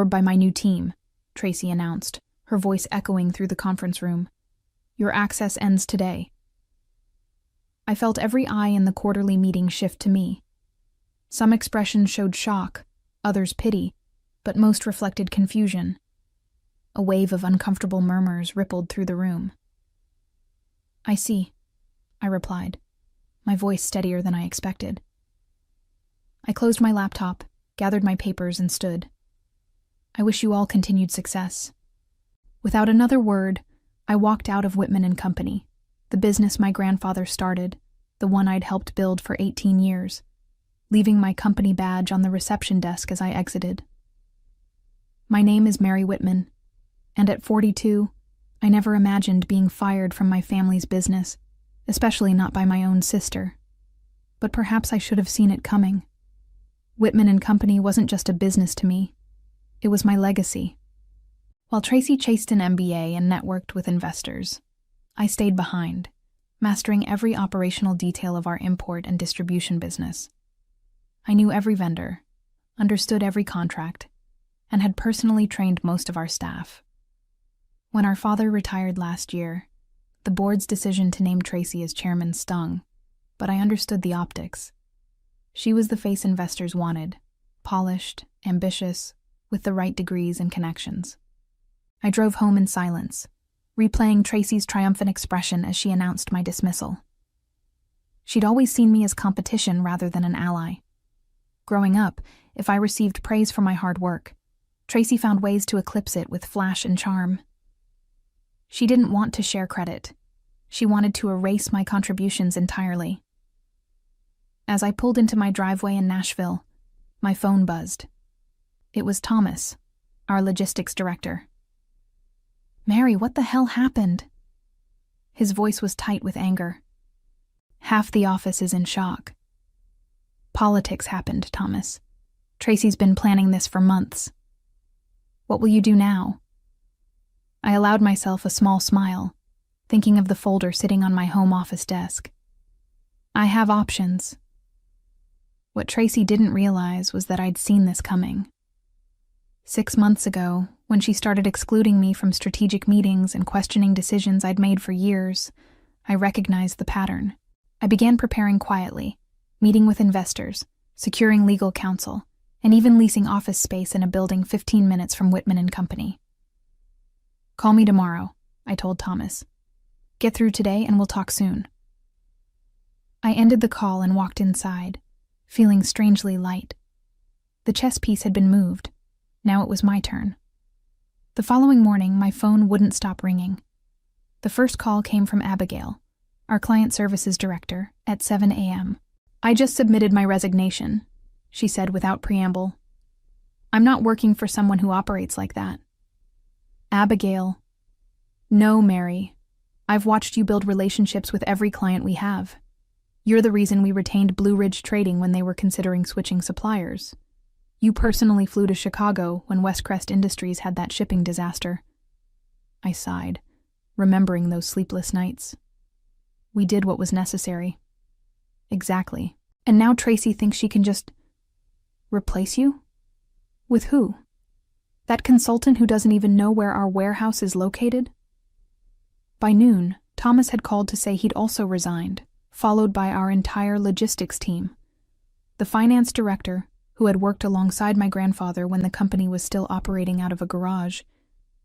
absorbed by my new team," Tracy announced, her voice echoing through the conference room. "Your access ends today." I felt every eye in the quarterly meeting shift to me. Some expressions showed shock, others pity, but most reflected confusion. A wave of uncomfortable murmurs rippled through the room. "I see," I replied, my voice steadier than I expected. I closed my laptop, gathered my papers, and stood. "I wish you all continued success." Without another word, I walked out of Whitman & Company, the business my grandfather started, the one I'd helped build for 18 years, leaving my company badge on the reception desk as I exited. My name is Mary Whitman, and at 42, I never imagined being fired from my family's business, especially not by my own sister. But perhaps I should have seen it coming. Whitman & Company wasn't just a business to me. It was my legacy. While Tracy chased an MBA and networked with investors, I stayed behind, mastering every operational detail of our import and distribution business. I knew every vendor, understood every contract, and had personally trained most of our staff. When our father retired last year, the board's decision to name Tracy as chairman stung, but I understood the optics. She was the face investors wanted, polished, ambitious, with the right degrees and connections. I drove home in silence, replaying Tracy's triumphant expression as she announced my dismissal. She'd always seen me as competition rather than an ally. Growing up, if I received praise for my hard work, Tracy found ways to eclipse it with flash and charm. She didn't want to share credit. She wanted to erase my contributions entirely. As I pulled into my driveway in Nashville, my phone buzzed. It was Thomas, our logistics director. "Mary, what the hell happened?" His voice was tight with anger. "Half the office is in shock." "Politics happened, Thomas. Tracy's been planning this for months." "What will you do now?" I allowed myself a small smile, thinking of the folder sitting on my home office desk. "I have options." What Tracy didn't realize was that I'd seen this coming. 6 months ago, when she started excluding me from strategic meetings and questioning decisions I'd made for years, I recognized the pattern. I began preparing quietly, meeting with investors, securing legal counsel, and even leasing office space in a building 15 minutes from Whitman & Company. "Call me tomorrow," I told Thomas. "Get through today and we'll talk soon." I ended the call and walked inside, feeling strangely light. The chess piece had been moved. Now it was my turn. The following morning, my phone wouldn't stop ringing. The first call came from Abigail, our client services director, at 7 a.m. "I just submitted my resignation," she said without preamble. "I'm not working for someone who operates like that." "Abigail." "No, Mary. I've watched you build relationships with every client we have. You're the reason we retained Blue Ridge Trading when they were considering switching suppliers. You personally flew to Chicago when Westcrest Industries had that shipping disaster." I sighed, remembering those sleepless nights. "We did what was necessary." "Exactly. And now Tracy thinks she can just replace you? With who? That consultant who doesn't even know where our warehouse is located?" By noon, Thomas had called to say he'd also resigned, followed by our entire logistics team. The finance director, who had worked alongside my grandfather when the company was still operating out of a garage,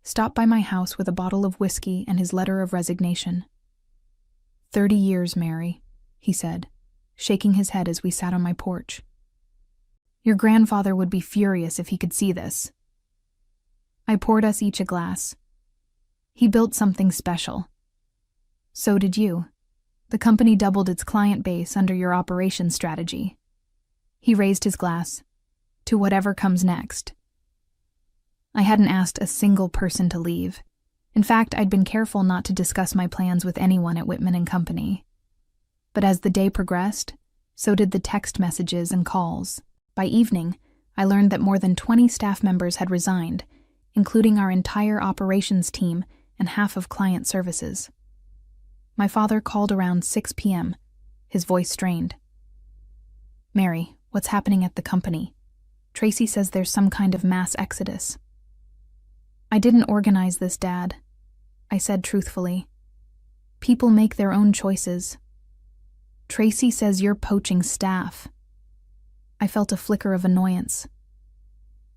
stopped by my house with a bottle of whiskey and his letter of resignation. 30 years, Mary," he said, shaking his head as we sat on my porch. "Your grandfather would be furious if he could see this." I poured us each a glass. "He built something special. So did you. The company doubled its client base under your operations strategy." He raised his glass. "To whatever comes next." I hadn't asked a single person to leave. In fact, I'd been careful not to discuss my plans with anyone at Whitman & Company. But as the day progressed, so did the text messages and calls. By evening, I learned that more than 20 staff members had resigned, including our entire operations team and half of client services. My father called around 6 p.m., his voice strained. "Mary, what's happening at the company? Tracy says there's some kind of mass exodus." I didn't organize this, Dad, I said truthfully. People make their own choices. Tracy says you're poaching staff. I felt a flicker of annoyance.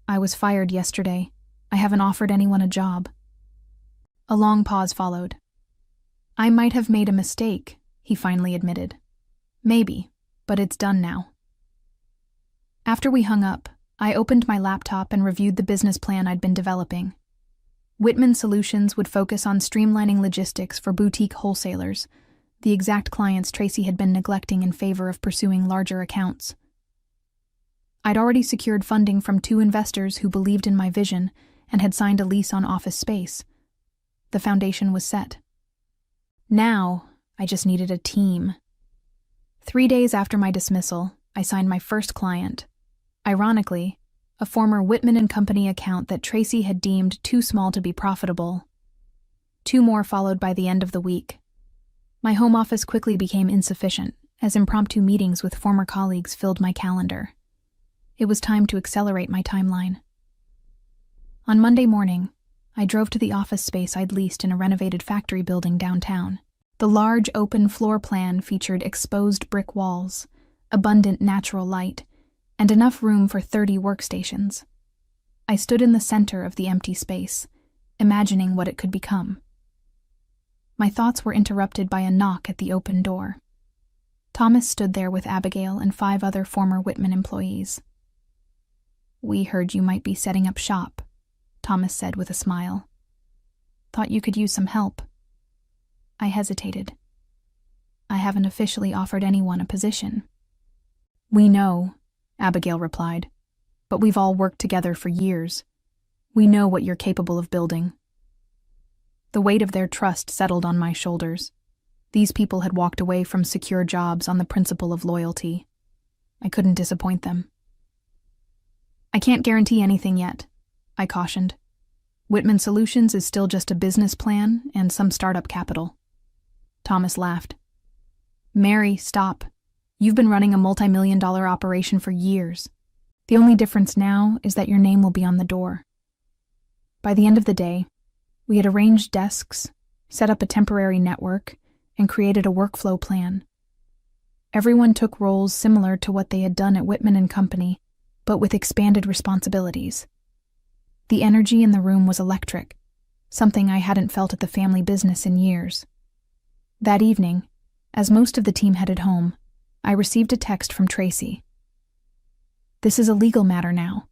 I was fired yesterday. I haven't offered anyone a job. A long pause followed. I might have made a mistake, he finally admitted. Maybe, but it's done now. After we hung up, I opened my laptop and reviewed the business plan I'd been developing. Whitman Solutions would focus on streamlining logistics for boutique wholesalers, the exact clients Tracy had been neglecting in favor of pursuing larger accounts. I'd already secured funding from 2 investors who believed in my vision and had signed a lease on office space. The foundation was set. Now, I just needed a team. 3 days after my dismissal, I signed my first client. Ironically, a former Whitman & Company account that Tracy had deemed too small to be profitable. 2 more followed by the end of the week. My home office quickly became insufficient, as impromptu meetings with former colleagues filled my calendar. It was time to accelerate my timeline. On Monday morning, I drove to the office space I'd leased in a renovated factory building downtown. The large open floor plan featured exposed brick walls, abundant natural light, and enough room for 30 workstations. I stood in the center of the empty space, imagining what it could become. My thoughts were interrupted by a knock at the open door. Thomas stood there with Abigail and 5 other former Whitman employees. "We heard you might be setting up shop," Thomas said with a smile. "Thought you could use some help." I hesitated. "I haven't officially offered anyone a position." "We know," Abigail replied, "but we've all worked together for years. We know what you're capable of building." The weight of their trust settled on my shoulders. These people had walked away from secure jobs on the principle of loyalty. I couldn't disappoint them. "I can't guarantee anything yet," I cautioned. "Whitman Solutions is still just a business plan and some startup capital." Thomas laughed. "Mary, stop. You've been running a multi-million-dollar operation for years. The only difference now is that your name will be on the door." By the end of the day, we had arranged desks, set up a temporary network, and created a workflow plan. Everyone took roles similar to what they had done at Whitman & Company, but with expanded responsibilities. The energy in the room was electric, something I hadn't felt at the family business in years. That evening, as most of the team headed home, I received a text from Tracy. "This is a legal matter now.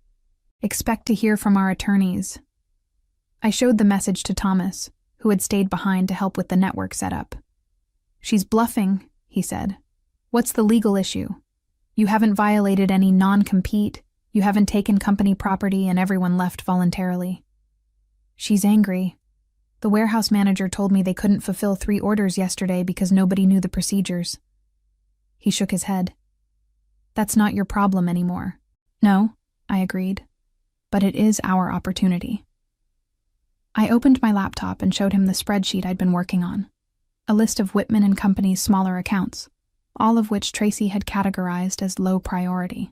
Expect to hear from our attorneys." I showed the message to Thomas, who had stayed behind to help with the network setup. "She's bluffing," he said. "What's the legal issue? You haven't violated any non-compete, you haven't taken company property, and everyone left voluntarily." "She's angry. The warehouse manager told me they couldn't fulfill 3 orders yesterday because nobody knew the procedures." He shook his head. "That's not your problem anymore." "No," I agreed, "but it is our opportunity." I opened my laptop and showed him the spreadsheet I'd been working on, a list of Whitman & Company's smaller accounts, all of which Tracy had categorized as low priority.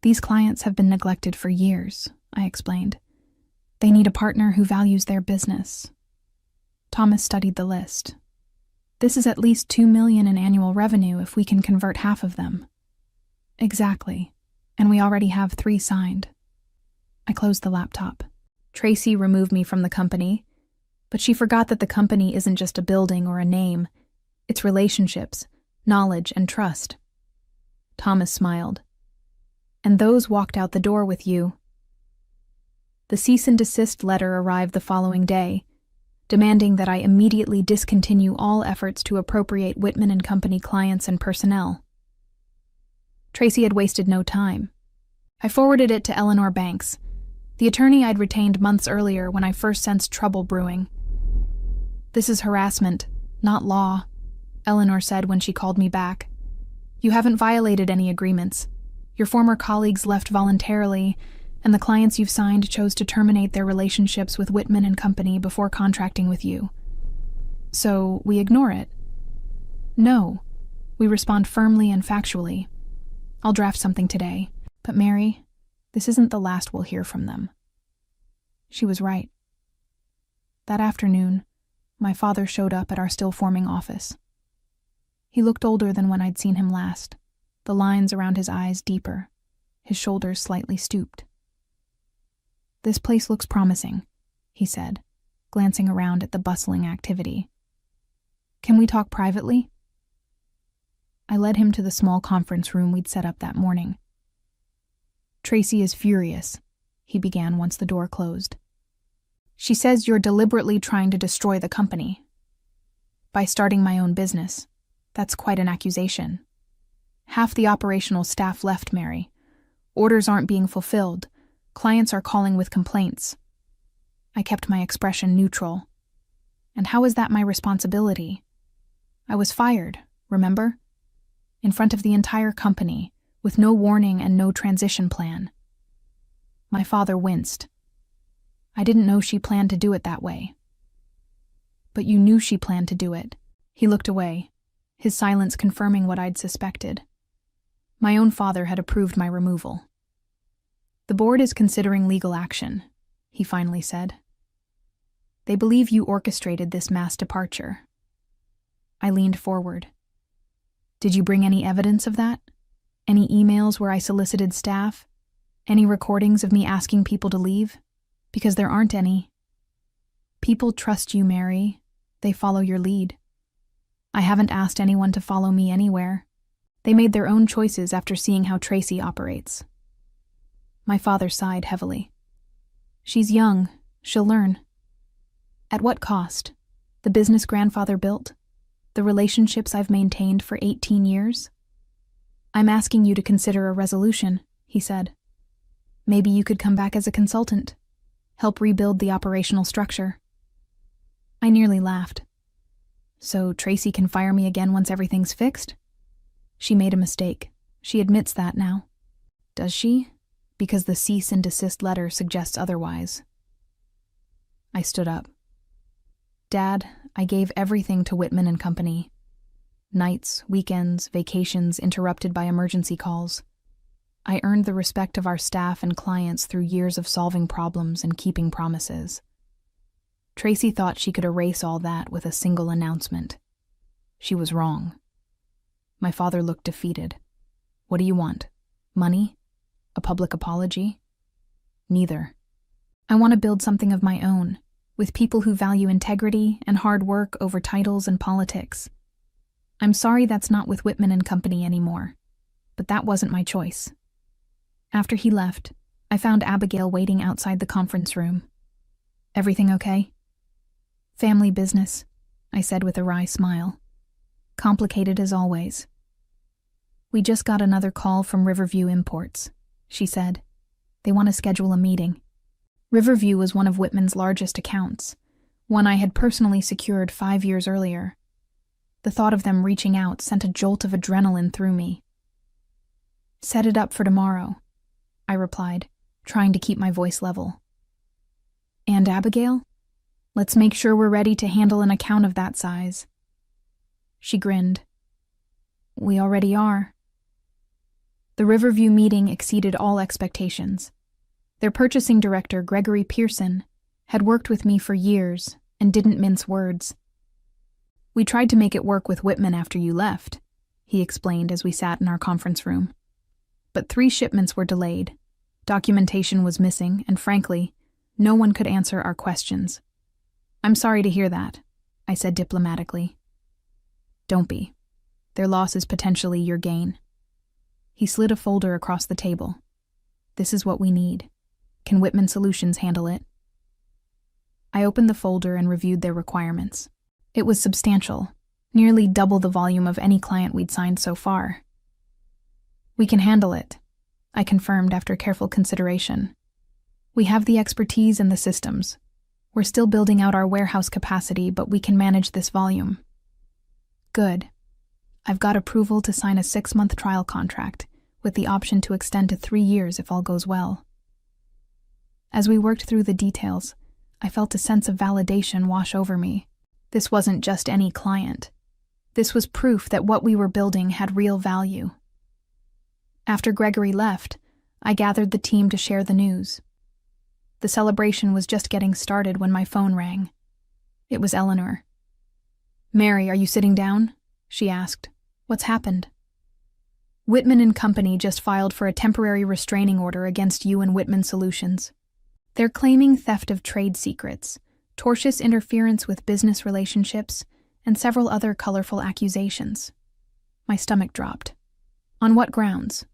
"These clients have been neglected for years," I explained. "They need a partner who values their business." Thomas studied the list. "This is at least $2 million in annual revenue if we can convert half of them." "Exactly, and we already have 3 signed." I closed the laptop. Tracy removed me from the company, but she forgot that the company isn't just a building or a name. It's relationships, knowledge, and trust. Thomas smiled. "And those walked out the door with you." The cease and desist letter arrived the following day, demanding that I immediately discontinue all efforts to appropriate Whitman & Company clients and personnel. Tracy had wasted no time. I forwarded it to Eleanor Banks, the attorney I'd retained months earlier when I first sensed trouble brewing. "This is harassment, not law," Eleanor said when she called me back. "You haven't violated any agreements. Your former colleagues left voluntarily, and the clients you've signed chose to terminate their relationships with Whitman & Company before contracting with you. So we ignore it?" "No. We respond firmly and factually. I'll draft something today. But Mary, this isn't the last we'll hear from them." She was right. That afternoon, my father showed up at our still-forming office. He looked older than when I'd seen him last, the lines around his eyes deeper, his shoulders slightly stooped. "This place looks promising," he said, glancing around at the bustling activity. "Can we talk privately?" I led him to the small conference room we'd set up that morning. "Tracy is furious," he began once the door closed. "She says you're deliberately trying to destroy the company. By starting my own business, that's quite an accusation. Half the operational staff left, Mary. Orders aren't being fulfilled. Clients are calling with complaints." I kept my expression neutral. "And how is that my responsibility? I was fired, remember? In front of the entire company, with no warning and no transition plan." My father winced. "I didn't know she planned to do it that way." "But you knew she planned to do it." He looked away, his silence confirming what I'd suspected. My own father had approved my removal. "The board is considering legal action," he finally said. "They believe you orchestrated this mass departure." I leaned forward. "Did you bring any evidence of that? Any emails where I solicited staff? Any recordings of me asking people to leave? Because there aren't any. People trust you, Mary. They follow your lead. I haven't asked anyone to follow me anywhere. They made their own choices after seeing how Tracy operates." My father sighed heavily. "She's young. She'll learn." "At what cost? The business grandfather built? The relationships I've maintained for 18 years? "I'm asking you to consider a resolution," he said. "Maybe you could come back as a consultant, help rebuild the operational structure." I nearly laughed. "So Tracy can fire me again once everything's fixed?" "She made a mistake. She admits that now." "Does she? Because the cease and desist letter suggests otherwise." I stood up. "Dad, I gave everything to Whitman and Company. Nights, weekends, vacations interrupted by emergency calls. I earned the respect of our staff and clients through years of solving problems and keeping promises. Tracy thought she could erase all that with a single announcement. She was wrong." My father looked defeated. "What do you want? Money? A public apology?" "Neither. I want to build something of my own, with people who value integrity and hard work over titles and politics. I'm sorry that's not with Whitman and Company anymore, but that wasn't my choice." After he left, I found Abigail waiting outside the conference room. "Everything okay?" "Family business," I said with a wry smile. "Complicated as always." "We just got another call from Riverview Imports," she said. "They want to schedule a meeting." Riverview was one of Whitman's largest accounts, one I had personally secured 5 years earlier. The thought of them reaching out sent a jolt of adrenaline through me. "Set it up for tomorrow," I replied, trying to keep my voice level. "And Abigail? Let's make sure we're ready to handle an account of that size." She grinned. "We already are." The Riverview meeting exceeded all expectations. Their purchasing director, Gregory Pearson, had worked with me for years and didn't mince words. "We tried to make it work with Whitman after you left," he explained as we sat in our conference room. "But 3 shipments were delayed, documentation was missing, and frankly, no one could answer our questions. I'm sorry to hear that," I said diplomatically. "Don't be. Their loss is potentially your gain." He slid a folder across the table. "This is what we need. Can Whitman Solutions handle it?" I opened the folder and reviewed their requirements. It was substantial, nearly double the volume of any client we'd signed so far. "We can handle it," I confirmed after careful consideration. "We have the expertise and the systems. We're still building out our warehouse capacity, but we can manage this volume." "Good. I've got approval to sign a 6-month trial contract, with the option to extend to 3 years if all goes well." As we worked through the details, I felt a sense of validation wash over me. This wasn't just any client. This was proof that what we were building had real value. After Gregory left, I gathered the team to share the news. The celebration was just getting started when my phone rang. It was Eleanor. "Mary, are you sitting down?" she asked. "What's happened?" "Whitman and Company just filed for a temporary restraining order against you and Whitman Solutions. They're claiming theft of trade secrets, tortious interference with business relationships, and several other colorful accusations." My stomach dropped. "On what grounds?"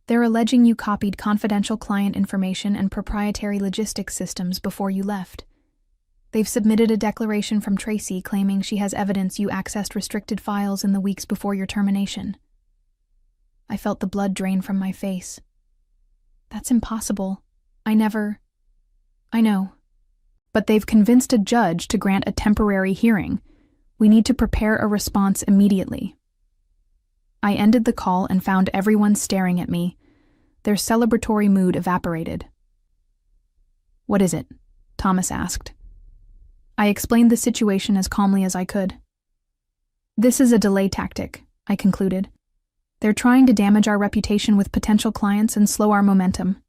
"They're alleging you copied confidential client information and proprietary logistics systems before you left. They've submitted a declaration from Tracy claiming she has evidence you accessed restricted files in the weeks before your termination." I felt the blood drain from my face. "That's impossible. I know. But they've convinced a judge to grant a temporary hearing. We need to prepare a response immediately." I ended the call and found everyone staring at me. Their celebratory mood evaporated. "What is it?" Thomas asked. I explained the situation as calmly as I could. "This is a delay tactic," I concluded. "They're trying to damage our reputation with potential clients and slow our momentum."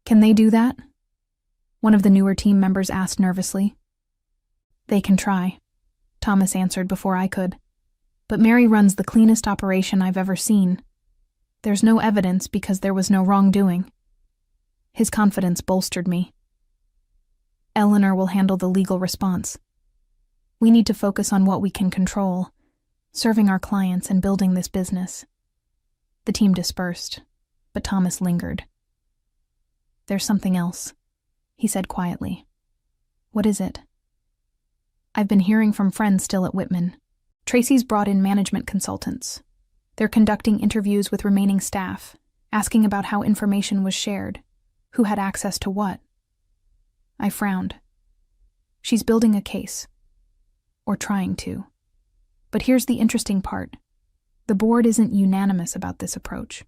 "Can they do that?" one of the newer team members asked nervously. "They can try," Thomas answered before I could. "But Mary runs the cleanest operation I've ever seen. There's no evidence because there was no wrongdoing." His confidence bolstered me. "Eleanor will handle the legal response. We need to focus on what we can control, serving our clients and building this business." The team dispersed, but Thomas lingered. "There's something else," he said quietly. "What is it?" "I've been hearing from friends still at Whitman. Tracy's brought in management consultants. They're conducting interviews with remaining staff, asking about how information was shared, who had access to what." I frowned. "She's building a case. Or trying to. But here's the interesting part. The board isn't unanimous about this approach.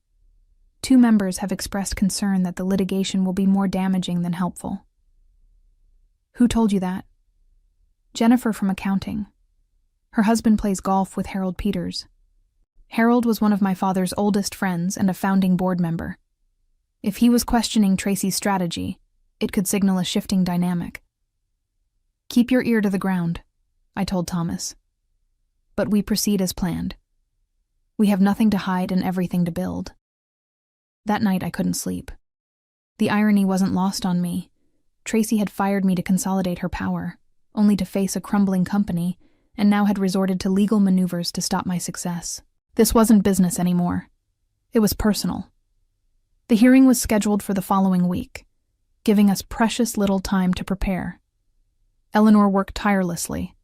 2 members have expressed concern that the litigation will be more damaging than helpful." "Who told you that?" "Jennifer from accounting. Her husband plays golf with Harold Peters. Harold was one of my father's oldest friends and a founding board member. If he was questioning Tracy's strategy, it could signal a shifting dynamic." "Keep your ear to the ground," I told Thomas. "But we proceed as planned. We have nothing to hide and everything to build." That night I couldn't sleep. The irony wasn't lost on me. Tracy had fired me to consolidate her power, only to face a crumbling company, and now had resorted to legal maneuvers to stop my success. This wasn't business anymore. It was personal. The hearing was scheduled for the following week, giving us precious little time to prepare. Eleanor worked tirelessly,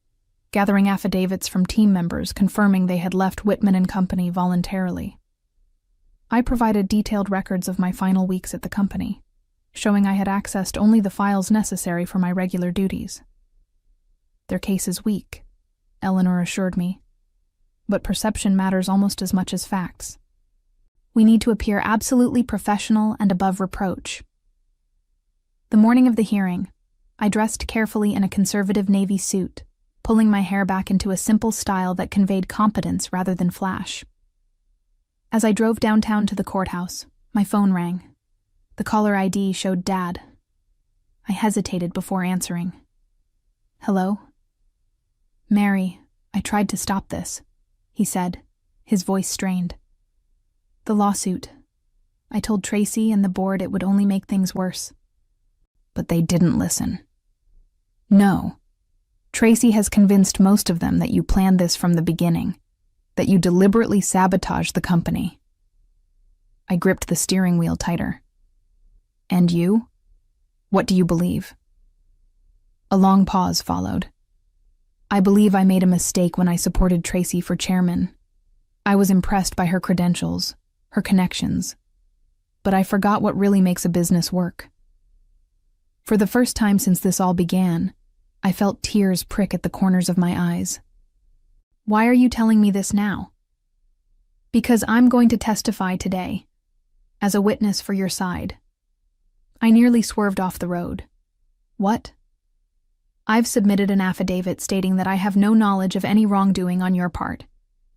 gathering affidavits from team members confirming they had left Whitman and Company voluntarily. I provided detailed records of my final weeks at the company, showing I had accessed only the files necessary for my regular duties. "Their case is weak," Eleanor assured me. "But perception matters almost as much as facts. We need to appear absolutely professional and above reproach." The morning of the hearing, I dressed carefully in a conservative navy suit, pulling my hair back into a simple style that conveyed competence rather than flash. As I drove downtown to the courthouse, my phone rang. The caller ID showed Dad. I hesitated before answering. "Hello?" "Mary, I tried to stop this," he said, his voice strained. "The lawsuit. I told Tracy and the board it would only make things worse." "But they didn't listen." "No. Tracy has convinced most of them that you planned this from the beginning, that you deliberately sabotaged the company." I gripped the steering wheel tighter. "And you? What do you believe?" A long pause followed. "I believe I made a mistake when I supported Tracy for chairman. I was impressed by her credentials, her connections. But I forgot what really makes a business work." For the first time since this all began, I felt tears prick at the corners of my eyes. "Why are you telling me this now?" "Because I'm going to testify today, as a witness for your side." I nearly swerved off the road. "What?" "I've submitted an affidavit stating that I have no knowledge of any wrongdoing on your part,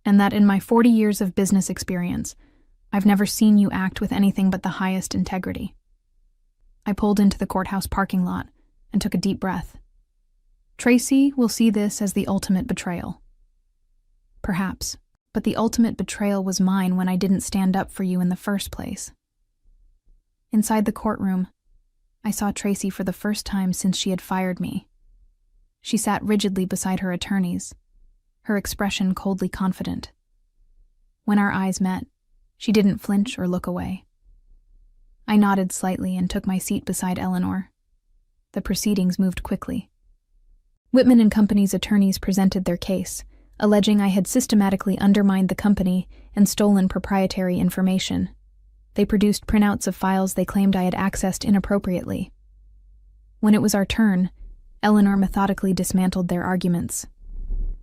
and that in my 40 years of business experience, I've never seen you act with anything but the highest integrity." I pulled into the courthouse parking lot and took a deep breath. Tracy will see this as the ultimate betrayal. Perhaps, but the ultimate betrayal was mine when I didn't stand up for you in the first place. Inside the courtroom, I saw Tracy for the first time since she had fired me. She sat rigidly beside her attorneys, her expression coldly confident. When our eyes met, she didn't flinch or look away. I nodded slightly and took my seat beside Eleanor. The proceedings moved quickly. Whitman and Company's attorneys presented their case, alleging I had systematically undermined the company and stolen proprietary information. They produced printouts of files they claimed I had accessed inappropriately. When it was our turn, Eleanor methodically dismantled their arguments.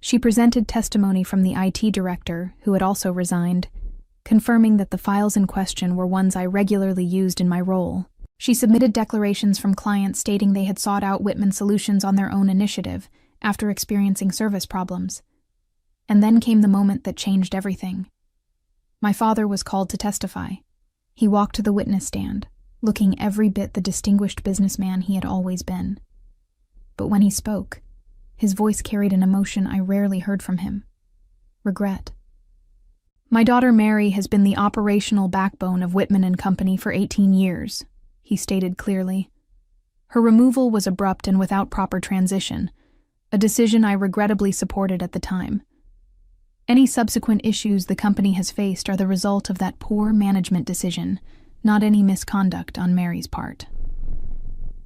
She presented testimony from the IT director, who had also resigned, confirming that the files in question were ones I regularly used in my role. She submitted declarations from clients stating they had sought out Whitman Solutions on their own initiative after experiencing service problems. And then came the moment that changed everything. My father was called to testify. He walked to the witness stand, looking every bit the distinguished businessman he had always been. But when he spoke, his voice carried an emotion I rarely heard from him: regret. My daughter Mary has been the operational backbone of Whitman and Company for 18 years, he stated clearly. Her removal was abrupt and without proper transition, a decision I regrettably supported at the time. Any subsequent issues the company has faced are the result of that poor management decision, not any misconduct on Mary's part.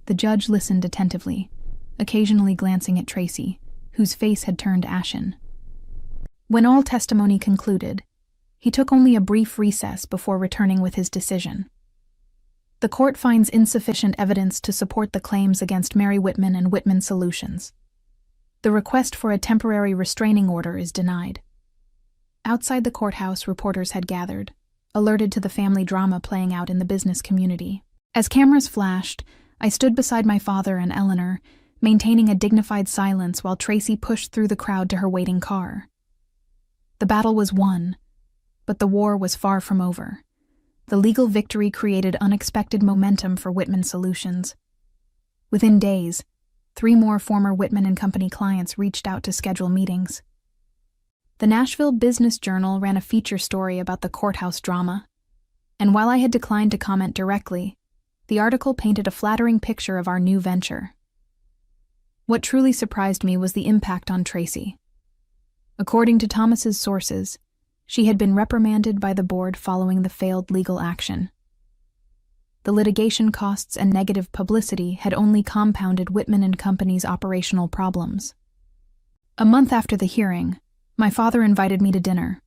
The judge listened attentively, occasionally glancing at Tracy, whose face had turned ashen. When all testimony concluded, he took only a brief recess before returning with his decision. The court finds insufficient evidence to support the claims against Mary Whitman and Whitman Solutions. The request for a temporary restraining order is denied. Outside the courthouse, reporters had gathered, alerted to the family drama playing out in the business community. As cameras flashed, I stood beside my father and Eleanor, maintaining a dignified silence while Tracy pushed through the crowd to her waiting car. The battle was won, but the war was far from over. The legal victory created unexpected momentum for Whitman Solutions. Within days, 3 more former Whitman and Company clients reached out to schedule meetings. The Nashville Business Journal ran a feature story about the courthouse drama, and while I had declined to comment directly, the article painted a flattering picture of our new venture. What truly surprised me was the impact on Tracy. According to Thomas's sources, she had been reprimanded by the board following the failed legal action. The litigation costs and negative publicity had only compounded Whitman and Company's operational problems. A month after the hearing, my father invited me to dinner.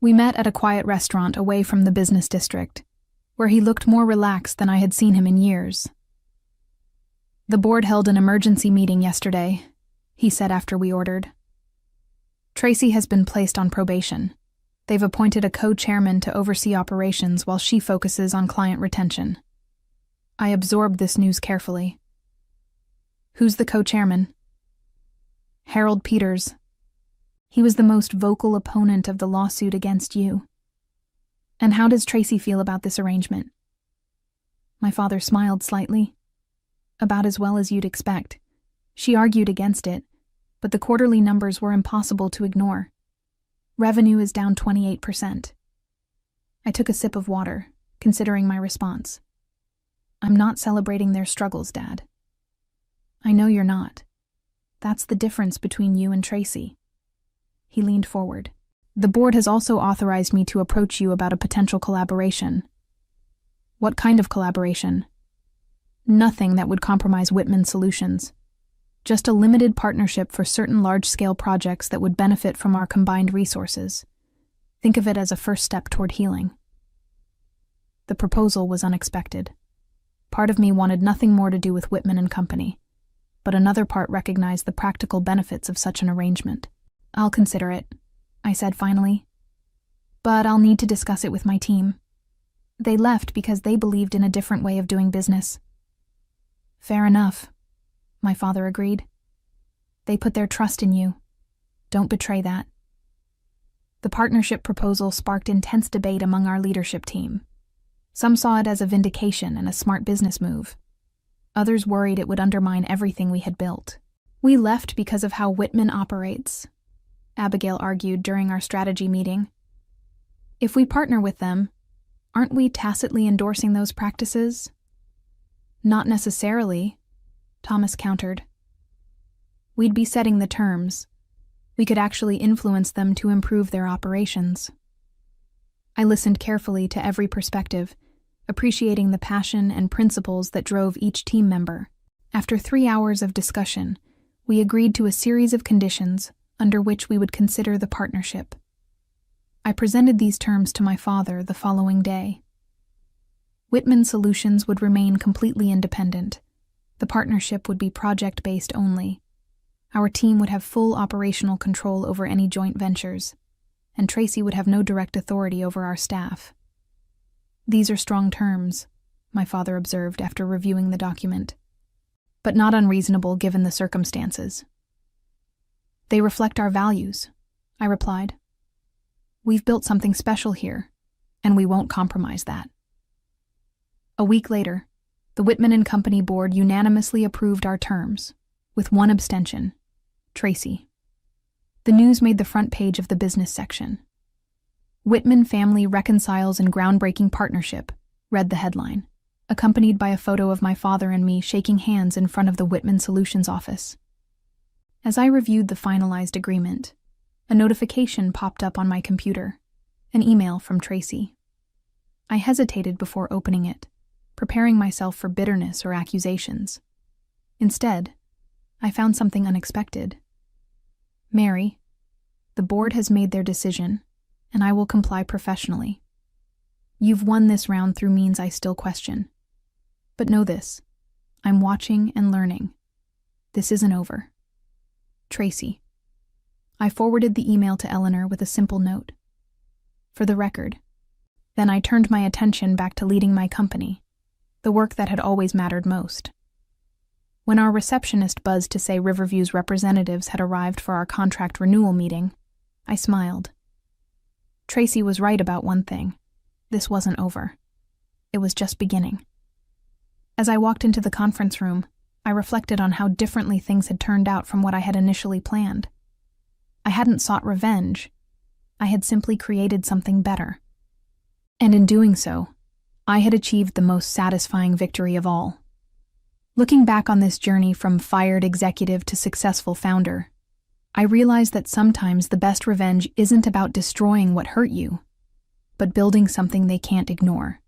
We met at a quiet restaurant away from the business district, where he looked more relaxed than I had seen him in years. "The board held an emergency meeting yesterday," he said after we ordered. "Tracy has been placed on probation. They've appointed a co-chairman to oversee operations while she focuses on client retention." I absorbed this news carefully. "Who's the co-chairman?" "Harold Peters. He was the most vocal opponent of the lawsuit against you." "And how does Tracy feel about this arrangement?" My father smiled slightly. "About as well as you'd expect. She argued against it, but the quarterly numbers were impossible to ignore. Revenue is down 28%. I took a sip of water, considering my response. "I'm not celebrating their struggles, Dad." "I know you're not. That's the difference between you and Tracy." He leaned forward. "The board has also authorized me to approach you about a potential collaboration." "What kind of collaboration?" "Nothing that would compromise Whitman Solutions. Just a limited partnership for certain large-scale projects that would benefit from our combined resources. Think of it as a first step toward healing." The proposal was unexpected. Part of me wanted nothing more to do with Whitman and Company, but another part recognized the practical benefits of such an arrangement. "I'll consider it," I said finally. "But I'll need to discuss it with my team. They left because they believed in a different way of doing business." "Fair enough," my father agreed. "They put their trust in you. Don't betray that." The partnership proposal sparked intense debate among our leadership team. Some saw it as a vindication and a smart business move. Others worried it would undermine everything we had built. "We left because of how Whitman operates," Abigail argued during our strategy meeting. "If we partner with them, aren't we tacitly endorsing those practices?" "Not necessarily," Thomas countered. "We'd be setting the terms. We could actually influence them to improve their operations." I listened carefully to every perspective, appreciating the passion and principles that drove each team member. After 3 hours of discussion, we agreed to a series of conditions under which we would consider the partnership. I presented these terms to my father the following day. Whitman Solutions would remain completely independent. The partnership would be project-based only. Our team would have full operational control over any joint ventures, and Tracy would have no direct authority over our staff. "These are strong terms," my father observed after reviewing the document, "but not unreasonable given the circumstances." "They reflect our values," I replied. "We've built something special here, and we won't compromise that." A week later, the Whitman and Company board unanimously approved our terms, with one abstention: Tracy. The news made the front page of the business section. "Whitman family reconciles in groundbreaking partnership," read the headline, accompanied by a photo of my father and me shaking hands in front of the Whitman Solutions office. As I reviewed the finalized agreement, a notification popped up on my computer, an email from Tracy. I hesitated before opening it, preparing myself for bitterness or accusations. Instead, I found something unexpected. "Mary, the board has made their decision, and I will comply professionally. You've won this round through means I still question. But know this, I'm watching and learning. This isn't over. Tracy." I forwarded the email to Eleanor with a simple note. "For the record." Then I turned my attention back to leading my company, the work that had always mattered most. When our receptionist buzzed to say Riverview's representatives had arrived for our contract renewal meeting, I smiled. Tracy was right about one thing. This wasn't over. It was just beginning. As I walked into the conference room, I reflected on how differently things had turned out from what I had initially planned. I hadn't sought revenge. I had simply created something better. And in doing so, I had achieved the most satisfying victory of all. Looking back on this journey from fired executive to successful founder, I realized that sometimes the best revenge isn't about destroying what hurt you, but building something they can't ignore.